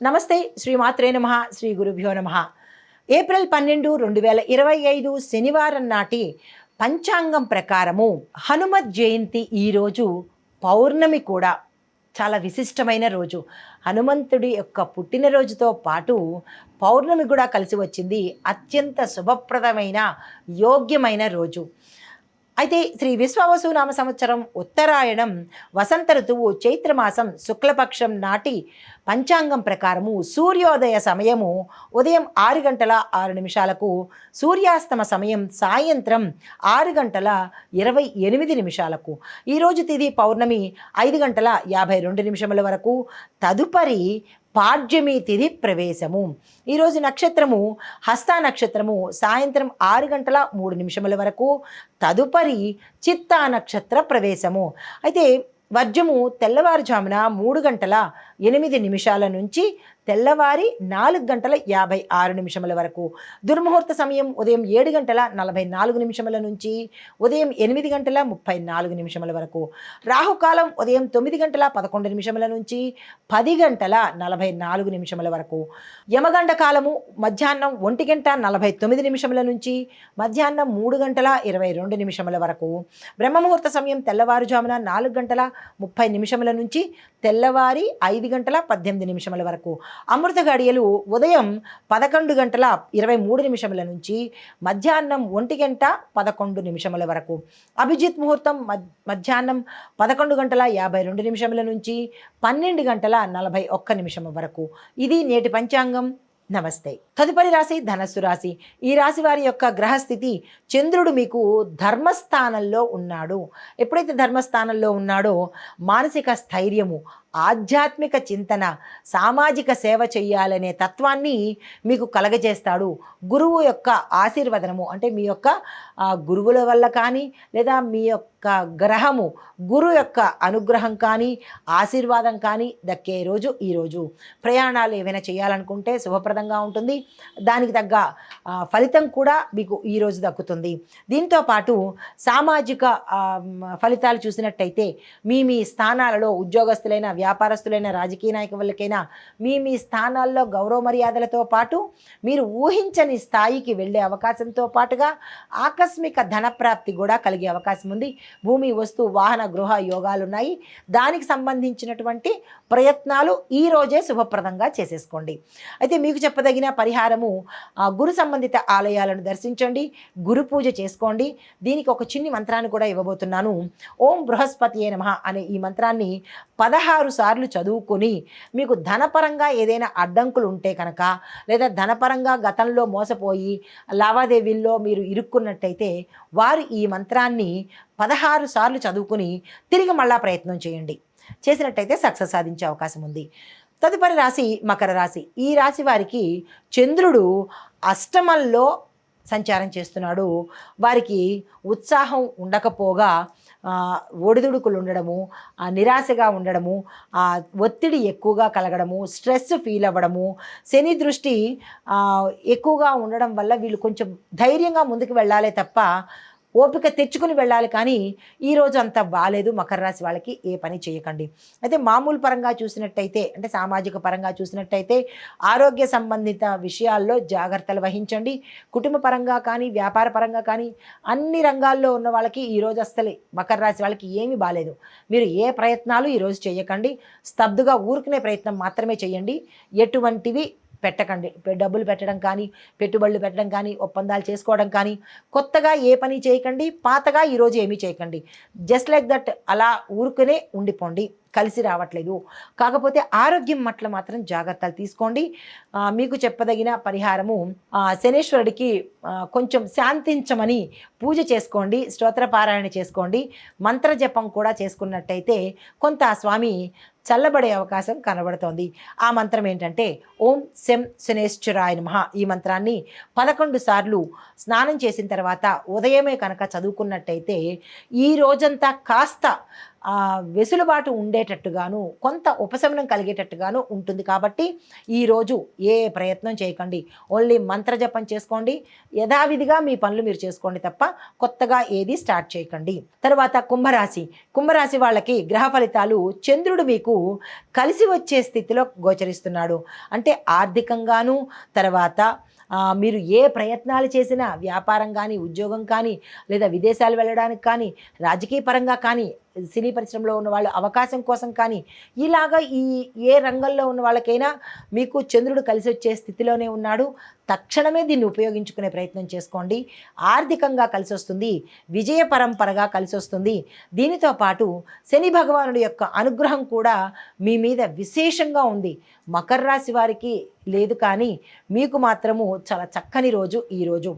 నమస్తే. శ్రీమాత్రే నమః. శ్రీ గురుభ్యో నమః. ఏప్రిల్ 12, 2025 శనివారం నాటి పంచాంగం ప్రకారము హనుమత్ జయంతి ఈరోజు పౌర్ణమి కూడా చాలా విశిష్టమైన రోజు. హనుమంతుడి యొక్క పుట్టినరోజుతో పాటు పౌర్ణమి కూడా కలిసి వచ్చింది. అత్యంత శుభప్రదమైన యోగ్యమైన రోజు. అయితే శ్రీ విశ్వావసు నామ సంవత్సరం ఉత్తరాయణం వసంత ఋతువు చైత్రమాసం శుక్లపక్షం నాటి పంచాంగం ప్రకారము సూర్యోదయ సమయము ఉదయం 6 గంటల 6 నిమిషాలకు, సూర్యాస్తమ సమయం సాయంత్రం 6 గంటల 28 నిమిషాలకు. ఈరోజు తిథి పౌర్ణమి 5 గంటల 52 నిమిషముల వరకు. తదుపరి పాడ్యమి తిథి ప్రవేశము. ఈరోజు నక్షత్రము హస్త నక్షత్రము సాయంత్రం 6 గంటల 3 నిమిషముల వరకు. తదుపరి చిత్తా నక్షత్ర ప్రవేశము. అయితే వర్జము తెల్లవారుజామున 3 గంటల 8 నిమిషాల నుంచి తెల్లవారి 4 గంటల 56 నిమిషముల వరకు. దుర్ముహూర్త సమయం ఉదయం 7 గంటల 44 నిమిషముల నుంచి ఉదయం 8 గంటల 34 నిమిషముల వరకు. రాహుకాలం ఉదయం 9 గంటల 11 నిమిషముల నుంచి 10 గంటల 44 నిమిషముల వరకు. యమగండ కాలము మధ్యాహ్నం 1 గంట 49 నిమిషముల నుంచి మధ్యాహ్నం 3 గంటల 22 నిమిషముల వరకు. బ్రహ్మముహూర్త సమయం తెల్లవారుజామున 4 గంటల 30 నిమిషముల నుంచి తెల్లవారి 5 గంటల 18 నిమిషముల వరకు. అమృత గడియలు ఉదయం 11 గంటల 23 నిమిషముల నుంచి మధ్యాహ్నం 1 గంట 11 నిమిషముల వరకు. అభిజిత్ ముహూర్తం మధ్యాహ్నం 11 గంటల 52 నిమిషముల నుంచి 12 గంటల 41 నిమిషముల వరకు. ఇది నేటి పంచాంగం. నమస్తే. తదుపరి రాశి ధనస్సు రాశి. ఈ రాశి వారి యొక్క గ్రహస్థితి, చంద్రుడు మీకు ధర్మస్థానంలో ఉన్నాడు. ఎప్పుడైతే ధర్మస్థానంలో ఉన్నాడో మానసిక స్థైర్యము, ఆధ్యాత్మిక చింతన, సామాజిక సేవ చేయాలనే తత్వాన్ని మీకు కలగజేస్తాడు. గురువు యొక్క ఆశీర్వదనము అంటే మీ యొక్క గురువుల వల్ల కానీ లేదా మీ యొక్క గ్రహము గురు యొక్క అనుగ్రహం కానీ ఆశీర్వాదం కానీ దక్కే రోజు ఈరోజు. ప్రయాణాలు ఏవైనా చేయాలనుకుంటే శుభప్రదంగా ఉంటుంది. దానికి తగ్గ ఫలితం కూడా మీకు ఈరోజు దక్కుతుంది. దీంతో పాటు సామాజిక ఫలితాలు చూసినట్టయితే మీ స్థానాలలో ఉద్యోగస్తులైన, వ్యాపారస్తులైన, రాజకీయ నాయకులకైనా మీ స్థానాల్లో గౌరవ మర్యాదలతో పాటు మీరు ఊహించని స్థాయికి వెళ్ళే అవకాశంతో పాటుగా ఆకస్మిక ధనప్రాప్తి కూడా కలిగే అవకాశం ఉంది. భూమి, వస్తు, వాహన, గృహ యోగాలు ఉన్నాయి. దానికి సంబంధించినటువంటి ప్రయత్నాలు ఈ రోజే శుభప్రదంగా చేసేసుకోండి. అయితే మీకు చెప్పదగిన పరిహారము గురు సంబంధిత ఆలయాలను దర్శించండి, గురు పూజ చేసుకోండి. దీనికి ఒక చిన్ని మంత్రాన్ని కూడా ఇవ్వబోతున్నాను. ఓం బృహస్పతియే నమః అనే ఈ మంత్రాన్ని 16 సార్లు చదువుకొని మీకు ధనపరంగా ఏదైనా అడ్డంకులు ఉంటే కనుక, లేదా ధనపరంగా గతంలో మోసపోయి లావాదేవీల్లో మీరు ఇరుక్కున్నట్టయితే వారు ఈ మంత్రాన్ని 16 సార్లు చదువుకుని తిరిగి మళ్ళా ప్రయత్నం చేయండి. చేసినట్టయితే సక్సెస్ సాధించే అవకాశం ఉంది. తదుపరి రాశి మకర రాశి. ఈ రాశి వారికి చంద్రుడు అష్టమంలో సంచారం చేస్తున్నాడు. వారికి ఉత్సాహం ఉండకపోగా ఒడిదుడుకులు ఉండడము, నిరాశగా ఉండడము, ఒత్తిడి ఎక్కువగా కలగడము, స్ట్రెస్ ఫీల్ అవ్వడము, శని దృష్టి ఎక్కువగా ఉండడం వల్ల వీళ్ళు కొంచెం ధైర్యంగా ముందుకు వెళ్ళాలే తప్ప ఓపిక తెచ్చుకుని వెళ్ళాలి. కానీ ఈరోజు అంత బాగాలేదు మకర రాశి వాళ్ళకి. ఏ పని చేయకండి. అయితే మామూలు పరంగా చూసినట్టయితే, అంటే సామాజిక పరంగా చూసినట్టయితే ఆరోగ్య సంబంధిత విషయాల్లో జాగ్రత్తలు వహించండి. కుటుంబ పరంగా కానీ, వ్యాపార పరంగా కానీ అన్ని రంగాల్లో ఉన్న వాళ్ళకి ఈరోజు అస్సలు మకర రాశి వాళ్ళకి ఏమీ బాగాలేదు. మీరు ఏ ప్రయత్నాలు ఈరోజు చేయకండి. స్తబ్దుగా ఊరుకునే ప్రయత్నం మాత్రమే చేయండి. ఎటువంటివి పెట్టకండి. డబ్బులు పెట్టడం కానీ, పెట్టుబడులు పెట్టడం కానీ, ఒప్పందాలు చేసుకోవడం కానీ, కొత్తగా ఏ పని చేయకండి. పాతగా ఈరోజు ఏమీ చేయకండి. జస్ట్ లైక్ దట్ అలా ఊరుకునే ఉండిపోండి. కలిసి రావట్లేదు. కాకపోతే ఆరోగ్యం పట్ల మాత్రం జాగ్రత్తలు తీసుకోండి. మీకు చెప్పదగిన పరిహారము శనేశ్వరుడికి కొంచెం శాంతించమని పూజ చేసుకోండి, స్తోత్రపారాయణ చేసుకోండి, మంత్రజపం కూడా చేసుకున్నట్టయితే కొంత స్వామి చల్లబడే అవకాశం కనబడుతోంది. ఆ మంత్రం ఏంటంటే ఓం శం శనేశ్వరాయ నమః. ఈ మంత్రాన్ని 11 సార్లు స్నానం చేసిన తర్వాత ఉదయమే కనుక చదువుకున్నట్టయితే ఈ రోజంతా కాస్త వెసులుబాటు ఉండేటట్టుగాను, కొంత ఉపశమనం కలిగేటట్టుగాను ఉంటుంది. కాబట్టి ఈరోజు ఏ ప్రయత్నం చేయకండి, ఓన్లీ మంత్రజపం చేసుకోండి, యథావిధిగా మీ పనులు మీరు చేసుకోండి తప్ప కొత్తగా ఏది స్టార్ట్ చేయకండి. తర్వాత కుంభరాశి వాళ్ళకి గ్రహ ఫలితాలు, చంద్రుడు మీకు కలిసి వచ్చే స్థితిలో గోచరిస్తున్నాడు. అంటే ఆర్థికంగాను, తర్వాత మీరు ఏ ప్రయత్నాలు చేసినా, వ్యాపారం కానీ, ఉద్యోగం కానీ, లేదా విదేశాలు వెళ్ళడానికి కానీ, రాజకీయ పరంగా కానీ, సినీ పరిశ్రమలో ఉన్న వాళ్ళు అవకాశం కోసం కానీ, ఇలాగా ఏ రంగంలో ఉన్న వాళ్ళకైనా మీకు చంద్రుడు కలిసి వచ్చే స్థితిలోనే ఉన్నాడు. తక్షణమే దీన్ని ఉపయోగించుకునే ప్రయత్నం చేసుకోండి. ఆర్థికంగా కలిసి వస్తుంది, విజయ పరంపరగా కలిసి వస్తుంది. దీనితో పాటు శని భగవానుడి యొక్క అనుగ్రహం కూడా మీ మీద విశేషంగా ఉంది. మకర రాశి వారికి లేదు, కానీ మీకు మాత్రము చాలా చక్కని రోజు ఈరోజు.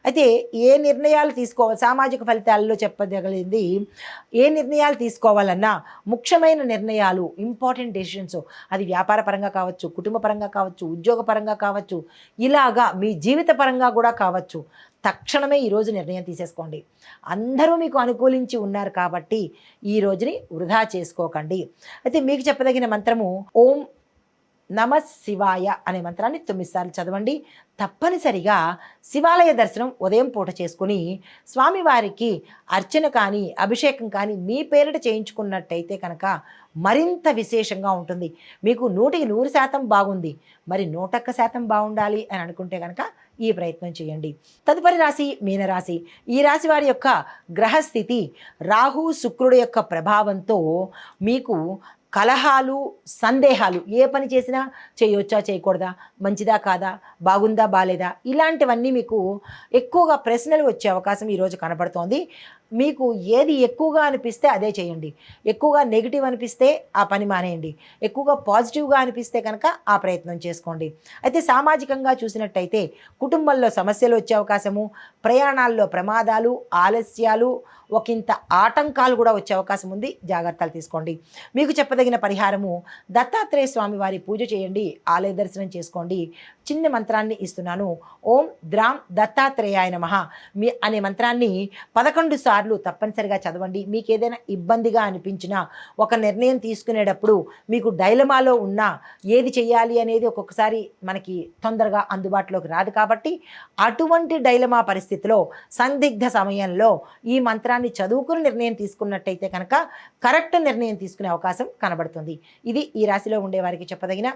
అయితే ఏ నిర్ణయాలు తీసుకోవాలి, సామాజిక ఫలితాలలో చెప్పదగలిగింది, ఏ నిర్ణయాలు తీసుకోవాలన్నా ముఖ్యమైన నిర్ణయాలు, ఇంపార్టెంట్ డెసిషన్స్, అది వ్యాపార పరంగా కావచ్చు, కుటుంబ పరంగా కావచ్చు, ఉద్యోగ పరంగా కావచ్చు, ఇలాగా మీ జీవిత పరంగా కూడా కావచ్చు, తక్షణమే ఈరోజు నిర్ణయం తీసేసుకోండి. అందరూ మీకు అనుకూలించి ఉన్నారు కాబట్టి ఈ రోజుని వృధా చేసుకోకండి. అయితే మీకు చెప్పదగిన మంత్రము ఓం నమ శివాయ అనే మంత్రాన్ని 9 సార్లు చదవండి. తప్పనిసరిగా శివాలయ దర్శనం ఉదయం పూట చేసుకుని స్వామివారికి అర్చన కానీ, అభిషేకం కానీ మీ పేరిట చేయించుకున్నట్టయితే కనుక మరింత విశేషంగా ఉంటుంది. మీకు 100% బాగుంది, మరి 101% బాగుండాలి అని అనుకుంటే కనుక ఈ ప్రయత్నం చేయండి. తదుపరి రాశి మీనరాశి. ఈ రాశి వారి యొక్క గ్రహస్థితి రాహు శుక్రుడు యొక్క ప్రభావంతో మీకు కలహాలు, సందేహాలు, ఏ పని చేసినా చేయొచ్చా చేయకూడదా, మంచిదా కాదా, బాగుందా బాలేదా, ఇలాంటివన్నీ మీకు ఎక్కువగా ప్రశ్నలు వచ్చే అవకాశం ఈరోజు కనబడుతోంది. మీకు ఏది ఎక్కువగా అనిపిస్తే అదే చేయండి. ఎక్కువగా నెగిటివ్ అనిపిస్తే ఆ పని మానేయండి. ఎక్కువగా పాజిటివ్గా అనిపిస్తే కనుక ఆ ప్రయత్నం చేసుకోండి. అయితే సామాజికంగా చూసినట్టయితే కుటుంబంలో సమస్యలు వచ్చే అవకాశము, ప్రయాణాల్లో ప్రమాదాలు, ఆలస్యాలు, ఒకంత ఆటంకాలు కూడా వచ్చే అవకాశం ఉంది. జాగ్రత్తలు తీసుకోండి. మీకు చెప్పదగిన పరిహారము దత్తాత్రేయ స్వామి వారి పూజ చేయండి, ఆలయ దర్శనం చేసుకోండి. చిన్న మంత్రాన్ని ఇస్తున్నాను. ఓం ద్రాం దత్తాత్రేయాయ నమః అనే మంత్రాన్ని 11 సార్లు తప్పనిసరిగా చదవండి. మీకు ఏదైనా ఇబ్బందిగా అనిపించినా, ఒక నిర్ణయం తీసుకునేటప్పుడు మీకు డైలమాలో ఉన్నా, ఏది చేయాలి అనేది ఒక్కొక్కసారి మనకి తొందరగా అందుబాటులోకి రాదు. కాబట్టి అటువంటి డైలమా పరిస్థితిలో, సందిగ్ధ సమయంలో ఈ మంత్రాన్ని చదువుకుని నిర్ణయం తీసుకున్నట్టయితే కనుక కరెక్ట్ నిర్ణయం తీసుకునే అవకాశం కనబడుతుంది. ఇది ఈ రాశిలో ఉండే వారికి చెప్పదగిన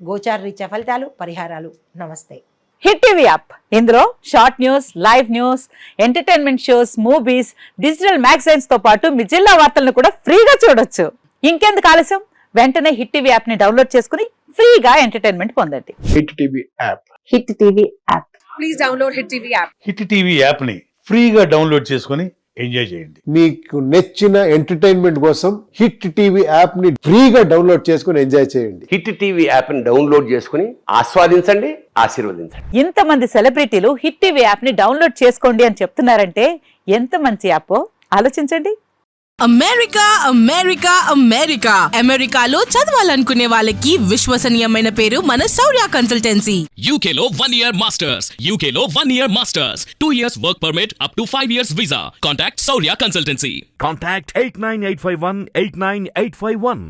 గోచార రీత్యా ఫలితాలు, పరిహారాలు. నమస్తే. హిట్ టీవీ యాప్, ఇందులో short news, live news, entertainment shows, movies, digital magazines తో పాటు మీ జిల్లా వార్తలను కూడా ఫ్రీగా చూడొచ్చు. ఇంకెందుకు ఆలస్యం, వెంటనే హిట్ టీవీ యాప్ ని డౌన్లోడ్ చేసుకుని ఫ్రీగా ఎంటర్టైన్మెంట్ పొందండి. Hit TV app. Hit TV app. Please download hit TV app. Hit TV app ని ఫ్రీగా డౌన్లోడ్ చేసుకుని ఎంజాయ్ చేయండి. మీకు నచ్చిన ఎంటర్టైన్మెంట్ కోసం హిట్ టీవీ యాప్ ని ఫ్రీగా డౌన్లోడ్ చేసుకుని ఎంజాయ్ చేయండి. హిట్ టీవీ యాప్ ని డౌన్లోడ్ చేసుకుని ఆస్వాదించండి, ఆశీర్వదించండి. ఇంతమంది సెలబ్రిటీలు హిట్ టీవీ యాప్ ని డౌన్లోడ్ చేసుకోండి అని చెప్తున్నారంటే ఎంత మంచి యాప్ ఆలోచించండి. అమెరికా అమెరికా అమెరికా అమెరికాలో చదవాలనుకునే వాళ్ళకి విశ్వసనీయమైన పేరు మన శౌర్య కన్సల్టెన్సీ. UK లో 1 year masters. UK లో 1 year masters. 2 years work permit up to 5 years visa. Contact Saurya Consultancy. Contact 89851 89851.